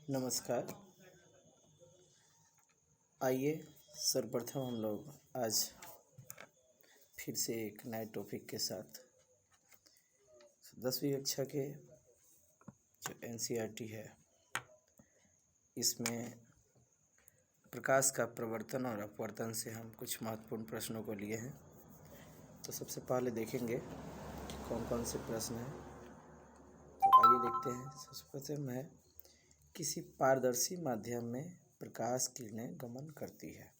नमस्कार। आइए सर्वप्रथम हम लोग आज फिर से एक नए टॉपिक के साथ 10वीं कक्षा के जो एनसीईआरटी है इसमें प्रकाश का प्रवर्तन और अपवर्तन से हम कुछ महत्वपूर्ण प्रश्नों को लिए हैं। तो सबसे पहले देखेंगे कि कौन कौन से प्रश्न हैं। तो आइए देखते हैं। सबसे प्रथम है, किसी पारदर्शी माध्यम में प्रकाश किरणें गमन करती है।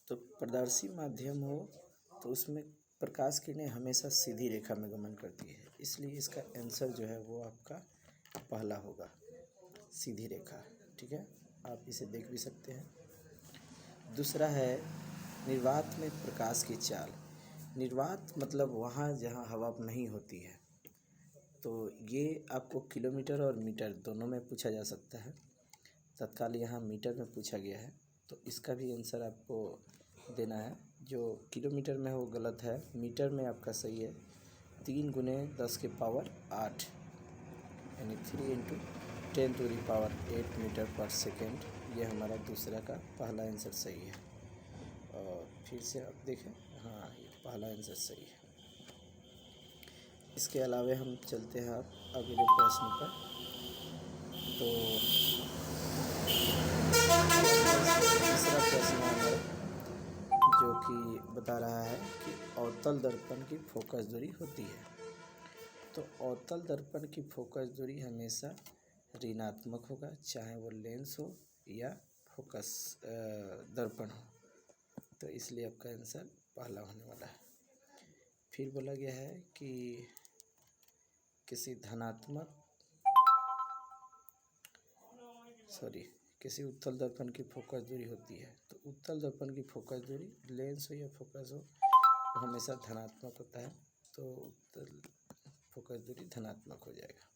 तो पारदर्शी माध्यम हो तो उसमें प्रकाश किरणें हमेशा सीधी रेखा में गमन करती है, इसलिए इसका आंसर जो है वो आपका पहला होगा, सीधी रेखा। ठीक है, आप इसे देख भी सकते हैं। दूसरा है, निर्वात में प्रकाश की चाल। निर्वात मतलब वहाँ जहाँ हवा नहीं होती है। तो ये आपको किलोमीटर और मीटर दोनों में पूछा जा सकता है। तत्काल यहाँ मीटर में पूछा गया है, तो इसका भी आंसर आपको देना है। जो किलोमीटर में है वो गलत है, मीटर में आपका सही है। 3 × 10⁸ यानी 3 × 10⁸ मीटर पर सेकेंड, ये हमारा दूसरा का पहला आंसर सही है। और फिर से आप देखें, हाँ ये पहला आंसर सही है। इसके अलावा हम चलते हैं आप अगले प्रश्न पर। तो तीसरा प्रश्न है जो कि बता रहा है कि अवतल दर्पण की फोकस दूरी होती है। तो अवतल दर्पण की फोकस दूरी हमेशा ऋणात्मक होगा, चाहे वो लेंस हो या फोकस दर्पण हो। तो इसलिए आपका आंसर पहला होने वाला है। फिर बोला गया है कि किसी उत्तल दर्पण की फोकस दूरी होती है। तो उत्तल दर्पण की फोकस दूरी लेंस हो या फोकस हो हमेशा धनात्मक होता है, तो उत्तल फोकस दूरी धनात्मक हो जाएगा।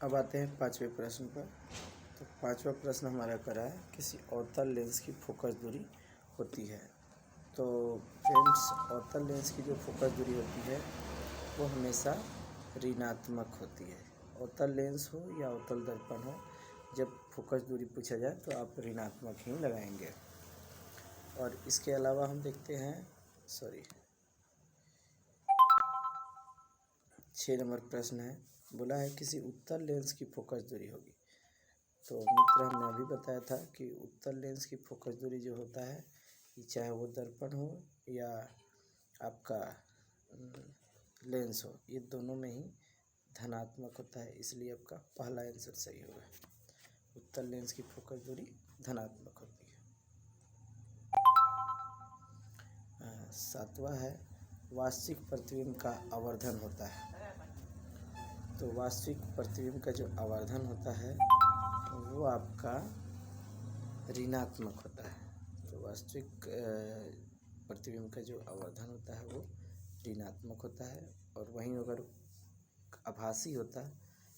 अब आते हैं 5वें प्रश्न पर। तो 5वां प्रश्न हमारा करा है, किसी अवतल लेंस की फोकस दूरी होती है। तो फ्रेंड्स, अवतल लेंस की जो फोकस दूरी होती है वो हमेशा ऋणात्मक होती है। अवतल लेंस हो या अवतल दर्पण हो, जब फोकस दूरी पूछा जाए तो आप ऋणात्मक ही लगाएंगे। और इसके अलावा हम देखते हैं 6 नंबर प्रश्न है, बोला है किसी उत्तल लेंस की फोकस दूरी होगी। तो मित्र, हमने अभी बताया था कि उत्तल लेंस की फोकस दूरी जो होता है, चाहे वो दर्पण हो या आपका लेंस हो, ये दोनों में ही धनात्मक होता है, इसलिए आपका पहला आंसर सही होगा। उत्तल लेंस की फोकस दूरी धनात्मक होती है। 7वां है, वास्तविक प्रतिबिंब का आवर्धन होता है। तो वास्तविक प्रतिबिंब का जो आवर्धन होता है वो आपका ऋणात्मक होता है। तो वास्तविक प्रतिबिंब का जो आवर्धन होता है वो ऋणात्मक होता है। और वहीं अगर आभासी होता है,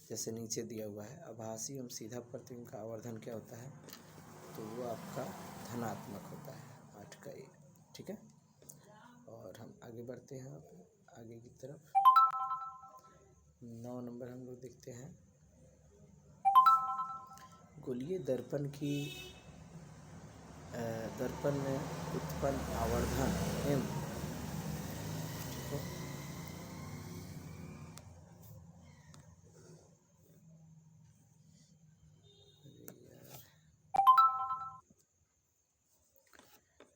जैसे नीचे दिया हुआ है, आभासी एवं सीधा प्रतिबिंब का आवर्धन क्या होता है, तो वो आपका धनात्मक होता है। 8 का ए। ठीक है, और हम आगे बढ़ते हैं आगे की तरफ। 9 नंबर हम लोग देखते हैं, गोलीय दर्पण में उत्पन्न आवर्धन एम। ठीक है,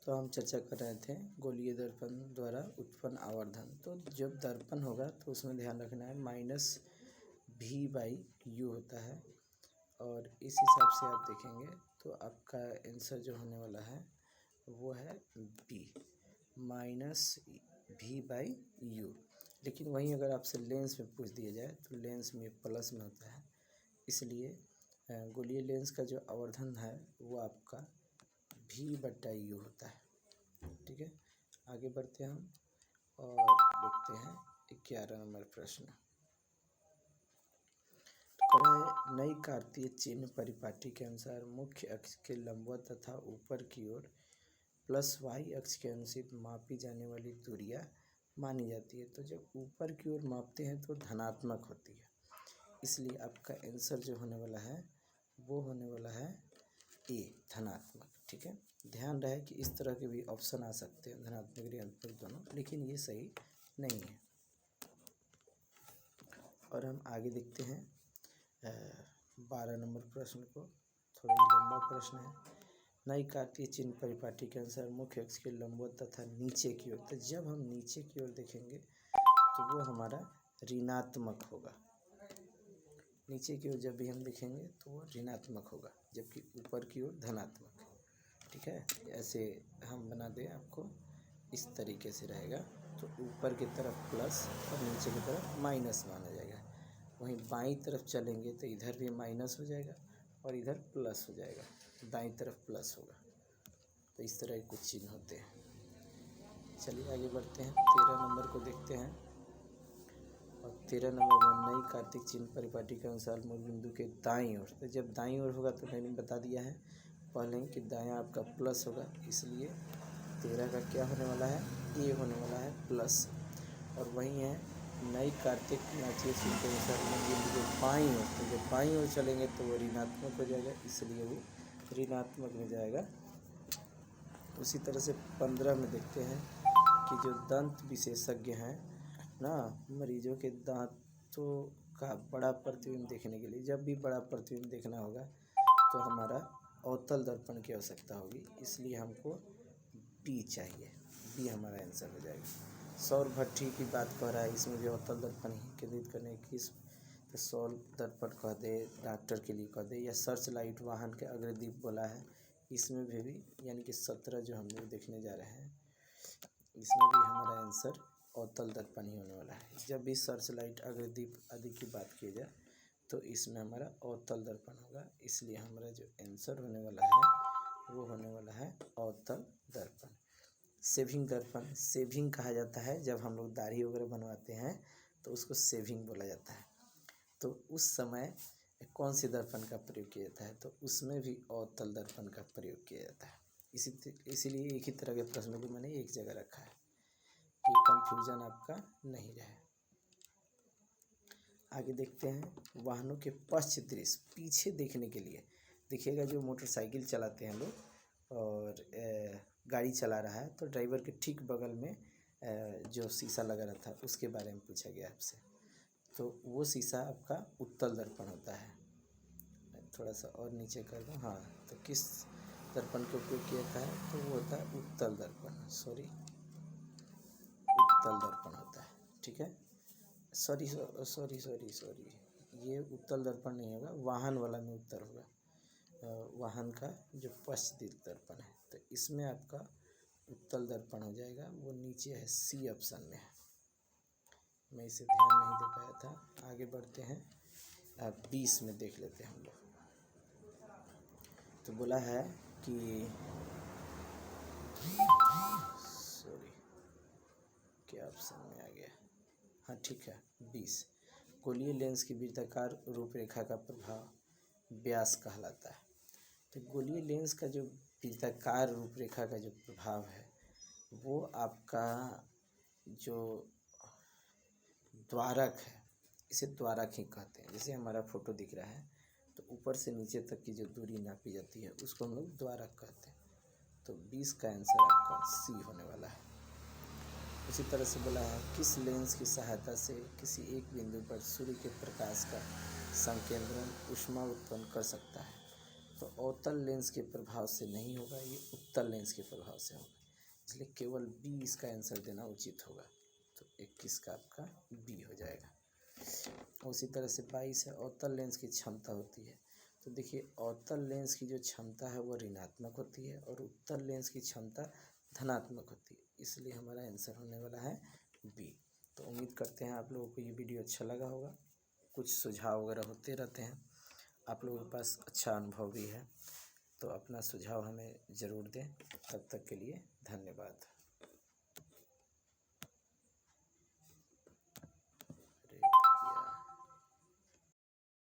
तो हम चर्चा कर रहे थे गोलीय दर्पण द्वारा उत्पन्न आवर्धन। तो जब दर्पण होगा तो उसमें ध्यान रखना है -v/u होता है। और इस हिसाब से आप देखेंगे तो आपका आंसर जो होने वाला है वो है बी, -v/u। लेकिन वहीं अगर आपसे लेंस में पूछ दिया जाए तो लेंस में प्लस में होता है, इसलिए गोलीय लेंस का जो आवर्धन है वो आपका v/u होता है। ठीक है, आगे बढ़ते हैं हम और देखते हैं 11 नंबर प्रश्न। तो कह रहा है नई कार्तीय चिन्ह परिपाटी के अनुसार मुख्य अक्ष के लंबवत तथा ऊपर की ओर प्लस वाई अक्ष के अनुसार मापी जाने वाली दूरियां मानी जाती है। तो जब ऊपर की ओर मापते हैं तो धनात्मक होती है, इसलिए आपका आंसर जो होने वाला है वो होने वाला है ए, धनात्मक। ठीक है, ध्यान रहे कि इस तरह के भी ऑप्शन आ सकते हैं, धनात्मक ऋणात्मक दोनों, लेकिन ये सही नहीं है। और हम आगे देखते हैं 12 नंबर प्रश्न को। थोड़ा ही लंबा प्रश्न है। नई कार्तीय चिन्ह परिपाटी के अनुसार मुख्य अक्ष के लंबवत तथा नीचे की ओर, तो जब हम नीचे की ओर देखेंगे तो वो हमारा ऋणात्मक होगा। नीचे की ओर जब भी हम देखेंगे तो वो ऋणात्मक होगा, जबकि ऊपर की ओर धनात्मक। ठीक है, ऐसे हम बना दें आपको, इस तरीके से रहेगा। तो ऊपर की तरफ प्लस और नीचे की तरफ माइनस माना जाएगा। वहीं बाईं तरफ चलेंगे तो इधर भी माइनस हो जाएगा और इधर प्लस हो जाएगा, तो दाईं तरफ प्लस होगा। तो इस तरह के कुछ चिन्ह होते हैं। चलिए आगे बढ़ते हैं, 13 नंबर को देखते हैं। और 13 नंबर में नई कार्तिक चिन्ह परिपाटी के अनुसार मूल बिंदु के दाईं ओर, तो जब दाईं ओर होगा तो मैंने बता दिया है पहले ही कि दायां आपका प्लस होगा, इसलिए 13 का क्या होने वाला है, ए होने वाला है प्लस। और वहीं है नई कार्तिक नाचिए चिन्ह के अनुसार मूल बिंदु के बाईं ओर, तो जब बाईं ओर चलेंगे तो वो ऋणात्मक हो जाएगा, इसलिए वो ऋणात्मक में जाएगा। उसी तरह से 15 में देखते हैं कि जो दंत विशेषज्ञ हैं ना, मरीजों के दांतों का बड़ा प्रतिबिंब देखने के लिए, जब भी बड़ा प्रतिबिंब देखना होगा तो हमारा अवतल दर्पण की आवश्यकता होगी, इसलिए हमको बी चाहिए। बी हमारा आंसर हो जाएगा। सौर भट्ठी की बात कह रहा है, इसमें भी अवतल दर्पण ही केंद्रित करने की, तो सौर दर्पण कह दे, डॉक्टर के लिए कह दे, या सर्च लाइट वाहन के अग्रदीप बोला है, इसमें भी यानी कि 17 जो हम लोग देखने जा रहे हैं, इसमें भी हमारा आंसर अवतल दर्पण ही होने वाला है। जब भी सर्च लाइट अग्रदीप आदि की बात की जाए तो इसमें हमारा अवतल दर्पण होगा, इसलिए हमारा जो आंसर होने वाला है वो होने वाला है अवतल दर्पण। सेविंग दर्पण, सेविंग कहा जाता है जब हम लोग दाढ़ी वगैरह बनवाते हैं तो उसको सेविंग बोला जाता है। तो उस समय कौन सी दर्पण का प्रयोग किया जाता है, तो उसमें भी अवतल दर्पण का प्रयोग किया जाता है। इसीलिए एक ही तरह के प्रश्नों को मैंने एक जगह रखा है कि कंफ्यूजन आपका नहीं रहे। आगे देखते हैं वाहनों के पश्च दृश्य, पीछे देखने के लिए देखिएगा, जो मोटरसाइकिल चलाते हैं लोग और गाड़ी चला रहा है तो ड्राइवर के ठीक बगल में जो शीशा लगा रहता है उसके बारे में पूछा गया आपसे, तो वो शीशा आपका उत्तल दर्पण होता है। थोड़ा सा और नीचे कर दूँ, हाँ, तो किस दर्पण का उपयोग किया जाता है, तो वो होता है उत्तल दर्पण, उत्तल दर्पण होता है। ठीक है, सॉरी, ये उत्तल दर्पण नहीं होगा, वाहन वाला में उत्तर होगा। वाहन का जो पश्चिमी दर्पण है, तो इसमें आपका उत्तल दर्पण हो जाएगा, वो नीचे है, सी ऑप्शन में है। मैं इसे ध्यान नहीं दे पाया था। आगे बढ़ते हैं, 20 में देख लेते हैं हम लोग। तो बोला है कि क्या ऑप्शन में आ गया, हाँ ठीक है, 20, गोलीय लेंस की वृत्ताकार रूपरेखा का प्रभाव व्यास कहलाता है। तो गोलीय लेंस का जो वृत्ताकार रूपरेखा का जो प्रभाव है वो आपका जो द्वारक है, इसे द्वारक ही कहते हैं। जैसे हमारा फोटो दिख रहा है तो ऊपर से नीचे तक की जो दूरी नापी जाती है उसको हम लोग द्वारक कहते हैं। तो 20 का आंसर आपका सी होने वाला है। उसी तरह से बोला है किस लेंस की सहायता से किसी एक बिंदु पर सूर्य के प्रकाश का संकेंद्रण ऊष्मा उत्पन्न कर सकता है, तो अवतल लेंस के प्रभाव से नहीं होगा, ये उत्तल लेंस के प्रभाव से होगा, इसलिए केवल बी इसका आंसर देना उचित होगा। तो 21 का आपका बी हो जाएगा। उसी तरह से 22 है, अवतल लेंस की क्षमता होती है। तो देखिए अवतल लेंस की जो क्षमता है वो ऋणात्मक होती है और उत्तल लेंस की क्षमता धनात्मक होती है, इसलिए हमारा आंसर होने वाला है बी। तो उम्मीद करते हैं आप लोगों को ये वीडियो अच्छा लगा होगा। कुछ सुझाव वगैरह होते रहते हैं, आप लोगों के पास अच्छा अनुभव भी है, तो अपना सुझाव हमें ज़रूर दें। तब तक के लिए धन्यवाद।